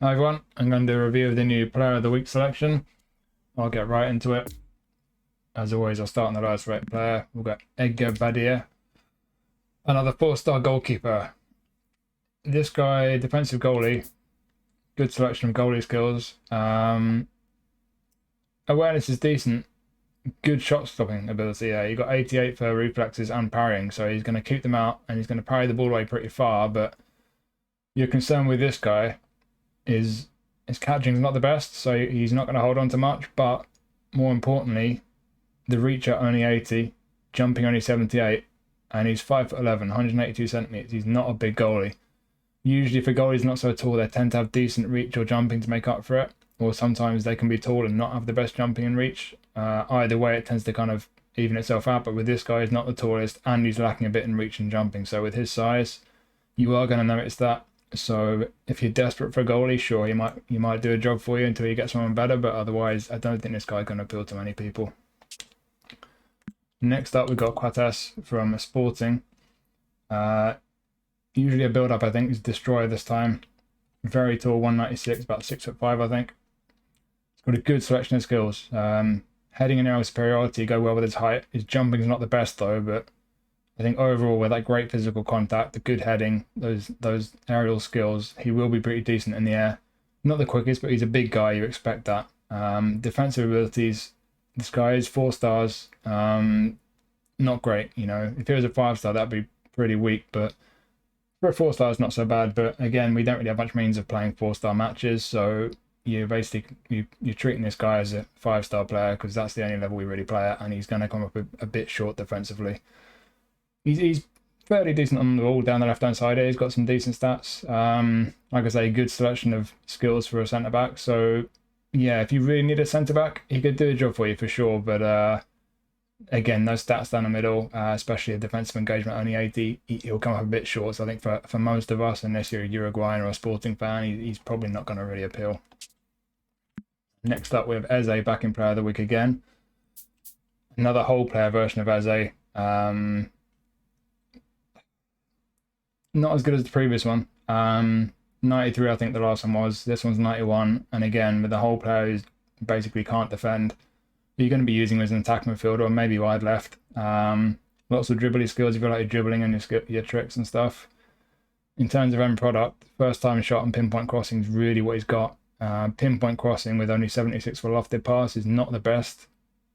Hi everyone, I'm going to do a review of the new Player of the Week selection. I'll get right into it. As always, I'll start on the lowest rated player. We've got Badia, another 4-star goalkeeper. This guy, defensive goalie, good selection of goalie skills. Awareness is decent, good shot stopping ability. Yeah, you got 88 for reflexes and parrying, so he's going to keep them out and he's going to parry the ball away pretty far. But your concern with this guy is his catching is not the best, so he's not going to hold on to much. But more importantly, the reach at only 80, jumping only 78, and he's 5'11", 182 centimeters. He's not a big goalie. Usually for goalies not so tall, they tend to have decent reach or jumping to make up for it, or sometimes they can be tall and not have the best jumping and reach. Either way, it tends to kind of even itself out. But with this guy, he's not the tallest and he's lacking a bit in reach and jumping. So with his size, you are going to notice that. So if you're desperate for a goalie, sure, he might do a job for you until you get someone better, but otherwise I don't think this guy's going to appeal to many people. Next up, we've got Quates from Sporting. Usually a build-up, I think, is Destroyer this time. Very tall, 196, about 6'5", I think. He's got a good selection of skills. Heading and aerial superiority go well with his height. His jumping is not the best though, but I think overall, with that great physical contact, the good heading, those aerial skills, he will be pretty decent in the air. Not the quickest, but he's a big guy. You expect that. Defensive abilities, this guy is 4 stars. Not great, you know. If he was a 5-star, that'd be pretty weak. But for a 4-star, it's not so bad. But again, we don't really have much means of playing 4-star matches, so you're treating this guy as a 5-star player because that's the only level we really play at, and he's going to come up a bit short defensively. He's fairly decent on the ball down the left-hand side here. He's got some decent stats. Like I say, good selection of skills for a centre-back. So, yeah, if you really need a centre-back, he could do a job for you for sure. But, again, those stats down the middle, especially a defensive engagement, only 80, he'll come up a bit short. So I think for most of us, unless you're a Uruguayan or a Sporting fan, he's probably not going to really appeal. Next up, we have Eze back in Player of the Week again. Another whole player version of Eze. Not as good as the previous one. 93, I think the last one was. This one's 91. And again, with the whole player who basically can't defend, you're going to be using him as an attack midfielder or maybe wide left. Lots of dribbly skills if you like your dribbling and your tricks and stuff. In terms of end product, first time shot and pinpoint crossing is really what he's got. Pinpoint crossing with only 76 for lofted pass is not the best.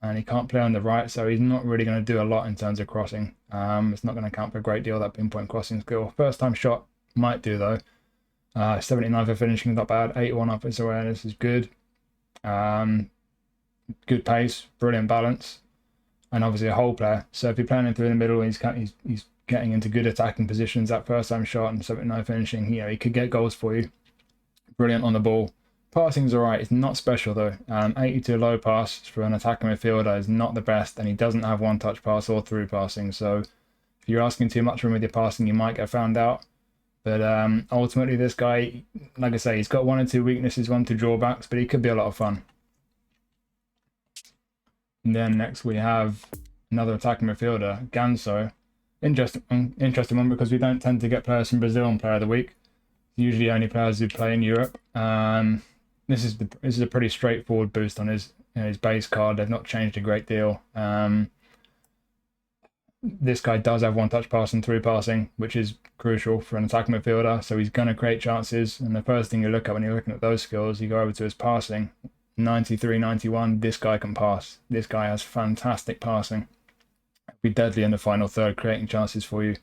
And he can't play on the right, so he's not really going to do a lot in terms of crossing. It's not going to count for a great deal, that pinpoint crossing skill. First time shot might do though. 79 for finishing, not bad. 81 offense awareness is good. Good pace, brilliant balance, and obviously a whole player. So if you're playing him through the middle, he's getting into good attacking positions. That first time shot and 79 finishing, he could get goals for you. Brilliant on the ball. Passing's alright, it's not special though. 82 low pass for an attacking midfielder is not the best, and he doesn't have one-touch pass or through passing. So if you're asking too much from him with your passing, you might get found out. But ultimately, this guy, like I say, he's got 1 or 2 weaknesses, 1 or 2 drawbacks, but he could be a lot of fun. And then next we have another attacking midfielder, Ganso. Interesting one because we don't tend to get players from Brazil on Player of the Week. Usually only players who play in Europe. This is a pretty straightforward boost on his base card. They've not changed a great deal. This guy does have one-touch pass and through passing, which is crucial for an attacking midfielder. So he's going to create chances. And the first thing you look at when you're looking at those skills, you go over to his passing. 93, 91. This guy can pass. This guy has fantastic passing. He'll be deadly in the final third, creating chances for you.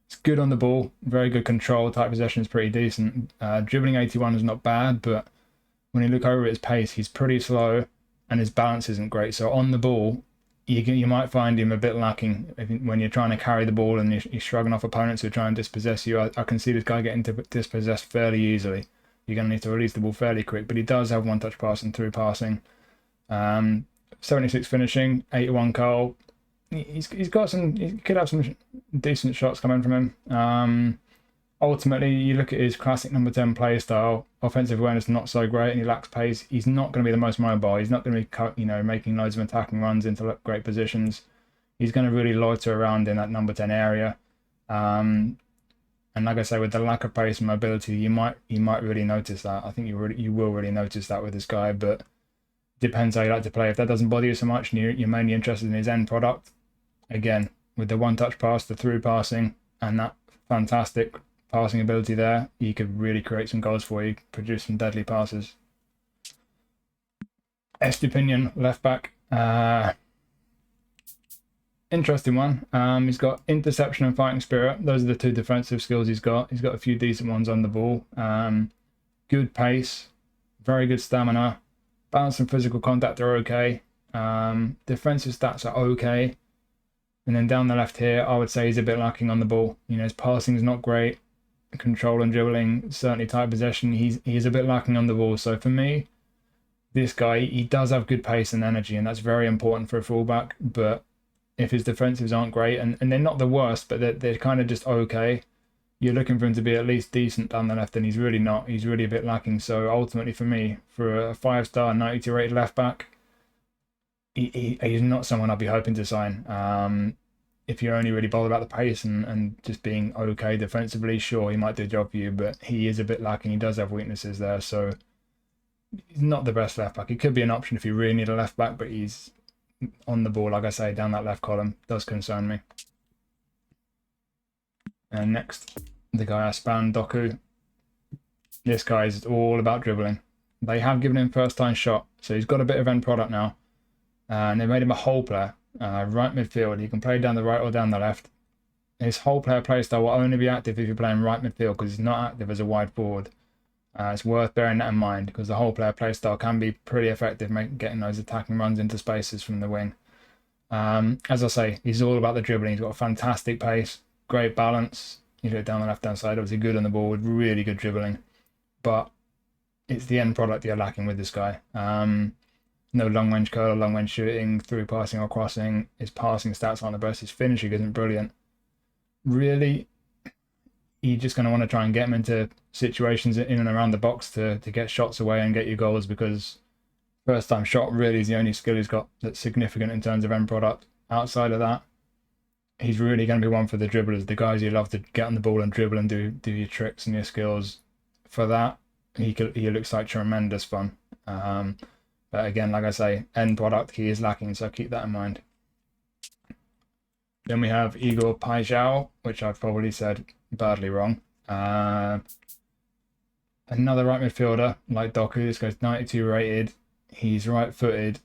It's good on the ball. Very good control. Tight possession is pretty decent. Dribbling 81 is not bad, but when you look over at his pace, he's pretty slow and his balance isn't great. So on the ball, you might find him a bit lacking when you're trying to carry the ball and you're shrugging off opponents who are trying to dispossess you. I can see this guy getting dispossessed fairly easily. You're going to need to release the ball fairly quick, but he does have one-touch pass and through passing. 76 finishing, 81 goal. He could have some decent shots coming from him. Ultimately, you look at his classic number 10 play style, offensive awareness not so great, and he lacks pace. He's not going to be the most mobile. He's not going to be, making loads of attacking runs into great positions. He's going to really loiter around in that number 10 area. And And like I say, with the lack of pace and mobility, you might really notice that. I think you will really notice that with this guy, but depends how you like to play. If that doesn't bother you so much and you're mainly interested in his end product, again, with the one-touch pass, the through passing, and that fantastic passing ability there, he could really create some goals for you, produce some deadly passes. Estupinian, left back. Interesting one. He's got interception and fighting spirit. Those are the two defensive skills he's got. He's got a few decent ones on the ball. Good pace, very good stamina. Balance and physical contact are okay. Defensive stats are okay. And then down the left here, I would say he's a bit lacking on the ball. You know, his passing is not great. Control and dribbling, certainly tight possession. He's a bit lacking on the ball. So for me, this guy, he does have good pace and energy, and that's very important for a fullback. But if his defensives aren't great, and they're not the worst, but they're kind of just okay, you're looking for him to be at least decent down the left, and he's really not. He's really a bit lacking. So ultimately for me, for a 5-star, 92 rated left back, he's not someone I'd be hoping to sign. If you're only really bothered about the pace and just being okay defensively, sure, he might do a job for you, but he is a bit lacking. He does have weaknesses there, so he's not the best left back. He could be an option if you really need a left back, but he's on the ball, like I say, down that left column. Does concern me. And next, the guy I spanned, Doku. This guy is all about dribbling. They have given him first-time shot, so he's got a bit of end product now. And they made him a whole player. Right midfield, he can play down the right or down the left. His whole player play style will only be active if you're playing right midfield, because he's not active as a wide forward. It's worth bearing that in mind, because the whole player play style can be pretty effective, getting those attacking runs into spaces from the wing. As I say, he's all about the dribbling. He's got a fantastic pace, great balance. You know, down the left-hand side, obviously good on the ball with really good dribbling. But it's the end product you're lacking with this guy. No long range curl, long range shooting, through passing or crossing. His passing stats aren't the best. His finishing isn't brilliant. Really, you're just going to want to try and get him into situations in and around the box to get shots away and get your goals, because first time shot really is the only skill he's got that's significant in terms of end product. Outside of that, he's really going to be one for the dribblers, the guys you love to get on the ball and dribble and do your tricks and your skills. For that, he looks like tremendous fun. But again, like I say, end product he is lacking, so keep that in mind. Then we have Igor Paixao, which I've probably said badly wrong. Another right midfielder like Doku. This guy's 92 rated. He's right-footed.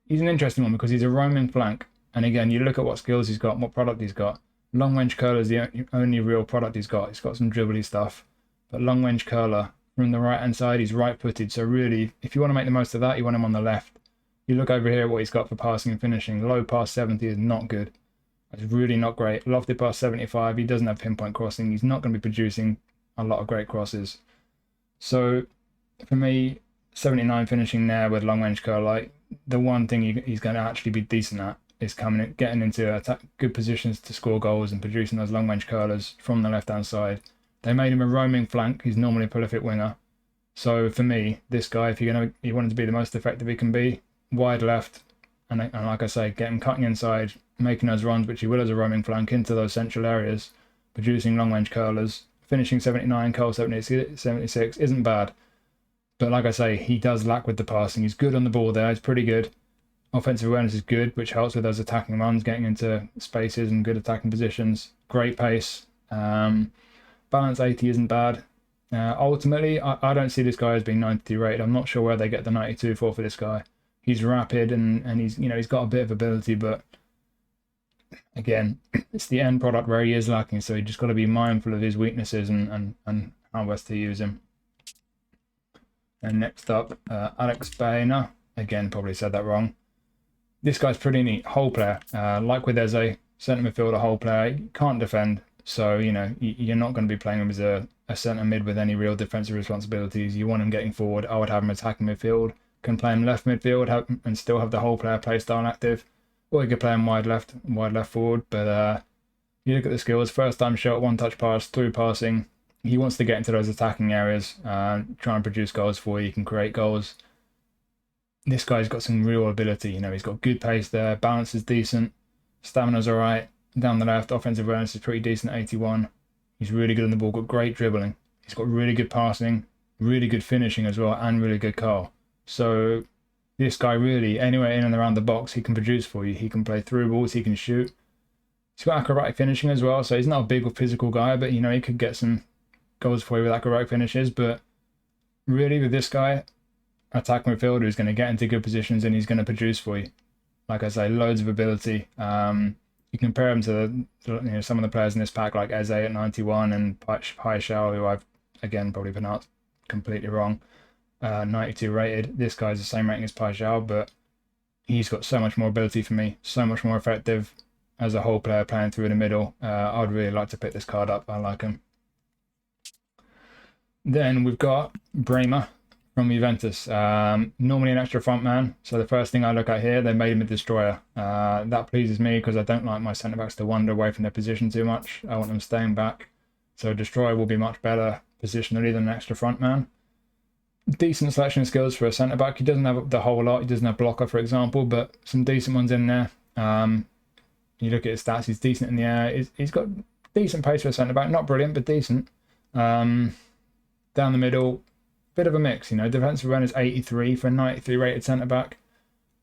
He's an interesting one because he's a roaming flank. And again, you look at what skills he's got and what product he's got. Long-range curler is the only real product he's got. He's got some dribbly stuff. But long-range curler, from the right-hand side, he's right-footed. So really, if you want to make the most of that, you want him on the left. You look over here at what he's got for passing and finishing. Low pass 70 is not good. It's really not great. Lofted pass 75, he doesn't have pinpoint crossing. He's not going to be producing a lot of great crosses. So for me, 79 finishing there with long-range curl, like the one thing he's going to actually be decent at is getting into good positions to score goals and producing those long-range curlers from the left-hand side. They made him a roaming flank. He's normally a prolific winger. So for me, this guy, if you want him to be the most effective he can be, wide left, and like I say, get him cutting inside, making those runs, which he will as a roaming flank, into those central areas, producing long-range curlers, finishing 79, curl 76 isn't bad. But like I say, he does lack with the passing. He's good on the ball there. He's pretty good. Offensive awareness is good, which helps with those attacking runs, getting into spaces and good attacking positions. Great pace. Balance 80 isn't bad. Ultimately, I don't see this guy as being 92 rated. I'm not sure where they get the 92 for this guy. He's rapid and he's got a bit of ability, but again, it's the end product where he is lacking. So you just got to be mindful of his weaknesses and how best to use him. And next up, Alex Baena. Again, probably said that wrong. This guy's pretty neat. Whole player. Like with Eze, centre midfielder, whole player. Can't defend. So, you're not going to be playing him as a centre mid with any real defensive responsibilities. You want him getting forward. I would have him attacking midfield. Can play him left midfield and still have the whole player play style active. Or you could play him wide left forward. But you look at the skills. First time shot, one touch pass, through passing. He wants to get into those attacking areas, try and produce goals for you. He can create goals. This guy's got some real ability. He's got good pace there. Balance is decent. Stamina's all right. Down the left, offensive awareness is pretty decent, 81. He's really good on the ball, got great dribbling. He's got really good passing, really good finishing as well, and really good curl. So this guy really, anywhere in and around the box, he can produce for you. He can play through balls, he can shoot. He's got acrobatic finishing as well, so he's not a big or physical guy, but you know, he could get some goals for you with acrobatic finishes. But really with this guy, attacking midfielder who's going to get into good positions and he's going to produce for you. Like I say, loads of ability. You compare him to some of the players in this pack, like Eze at 91 and Paixao, who I've again probably pronounced completely wrong, 92 rated. This guy's the same rating as Paixao, but he's got so much more ability for me, so much more effective as a whole player playing through the middle. I'd really like to pick this card up. I like him. Then we've got Bremer from Juventus. Normally an extra front man, so the first thing I look at here, they made him a destroyer. That pleases me because I don't like my centre backs to wander away from their position too much. I want them staying back, so a destroyer will be much better positionally than an extra front man. Decent selection of skills for a centre back. He doesn't have the whole lot. He doesn't have blocker, for example, but some decent ones in there. You look at his stats, he's decent in the air. He's got decent pace for a centre back, not brilliant, but decent. Down the middle, bit of a mix, you know. Defensive awareness 83 for a 93 rated centre back.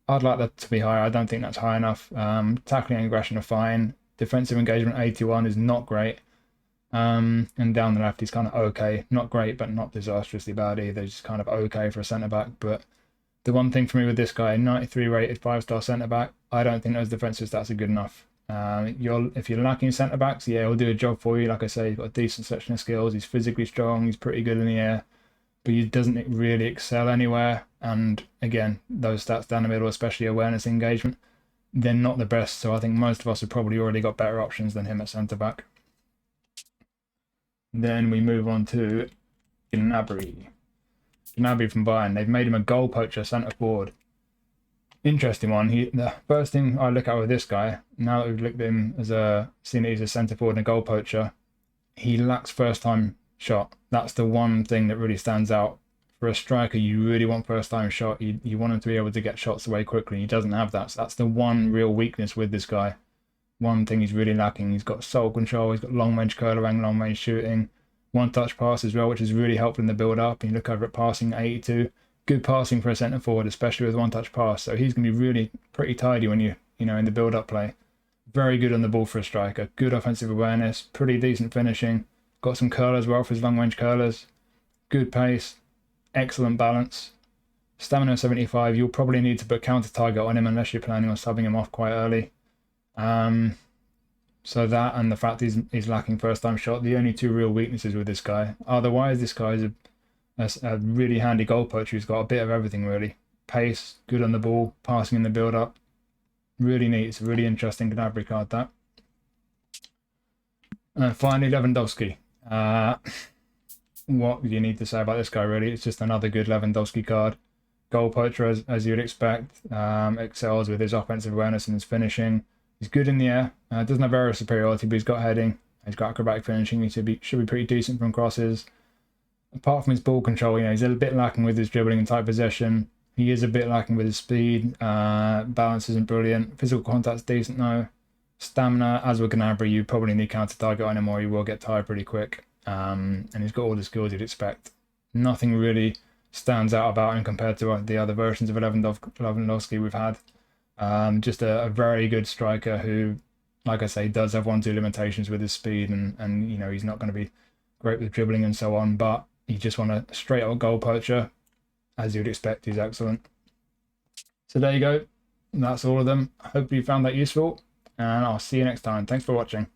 I'd like that to be higher. I don't think that's high enough. Tackling and aggression are fine. Defensive engagement 81 is not great. And down the left, he's kind of okay. Not great, but not disastrously bad either. Just kind of okay for a centre back. But the one thing for me with this guy, 93 rated 5-star centre back, I don't think those defensive stats are good enough. If you're lacking centre backs, yeah, he'll do a job for you. Like I say, he's got a decent selection of skills. He's physically strong. He's pretty good in the air, but he doesn't really excel anywhere. And again, those stats down the middle, especially awareness, engagement, they're not the best. So I think most of us have probably already got better options than him at centre back. Then we move on to Gnabry. Gnabry from Baena. They've made him a goal poacher centre forward. Interesting one. The first thing I look at with this guy, now that we've looked at him seen that he's a centre forward and a goal poacher, he lacks first time shot. That's the one thing that really stands out. For a striker, you really want first time shot. You want him to be able to get shots away quickly. He doesn't have that. So that's the one real weakness with this guy. One thing he's really lacking. He's got soul control. He's got long range curling, long range shooting, one touch pass as well, which is really helpful in the build up. And you look over at passing 82. Good passing for a centre forward, especially with one touch pass. So he's going to be really pretty tidy when you know in the build up play. Very good on the ball for a striker. Good offensive awareness. Pretty decent finishing. Got some curl as well for his long range curlers. Good pace. Excellent balance. Stamina 75. You'll probably need to put counter target on him unless you're planning on subbing him off quite early. So that and the fact he's lacking first time shot, the only two real weaknesses with this guy. Otherwise, this guy is a really handy goal poacher who's got a bit of everything really. Pace, good on the ball, passing in the build up. Really neat. It's a really interesting Gnabry card, that. Finally, Lewandowski. What do you need to say about this guy really? It's just another good Lewandowski card. Goal poacher as you'd expect. Excels with his offensive awareness and his finishing. He's good in the air. Doesn't have aerial superiority, but he's got heading. He's got acrobatic finishing. He should be pretty decent from crosses. Apart from his ball control, you know, he's a bit lacking with his dribbling and tight possession. He is a bit lacking with his speed. Balance isn't brilliant. Physical contact's decent though. Stamina, as with Gnabry, you probably need counter target on him or you will get tired pretty quick. And he's got all the skills you'd expect. Nothing really stands out about him compared to the other versions of Lewandowski we've had. Just a very good striker who, like I say, does have 1-2 limitations with his speed and you know, he's not going to be great with dribbling and so on, but you just want a straight up goal poacher. As you'd expect, he's excellent. So there you go. That's all of them. Hopefully you found that useful, and I'll see you next time. Thanks for watching.